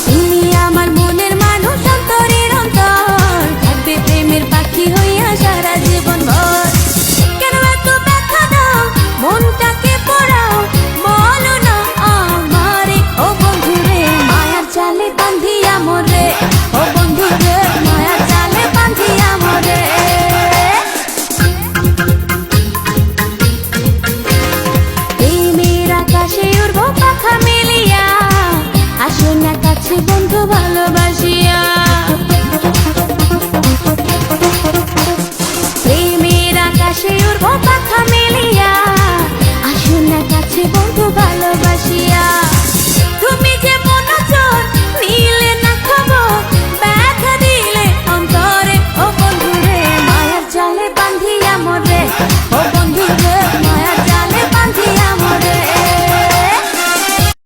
তুমি আমার মনের মানুষ, অন্তরের অন্তর, থাকবে প্রেমের পাখি হইয়া সারা জীবন ভর। কেন এত ব্যথা দাও, মনটাকে পোড়াও, বলো না আমারে ও বন্ধুরে, মায়ার জালে বাঁধিয়া মোরে, ও বন্ধুরে মায়ার জালে বাঁধিয়া মোরে। প্রেমের আকাশে উড়বো পাখা মেলিয়া, আসো না কাছে বন্ধু ভালোবাসিয়া। প্রেমের আকাশে উড়বো পাখা মেলিয়া, আসো না কাছে বন্ধু ভালোবাসিয়া।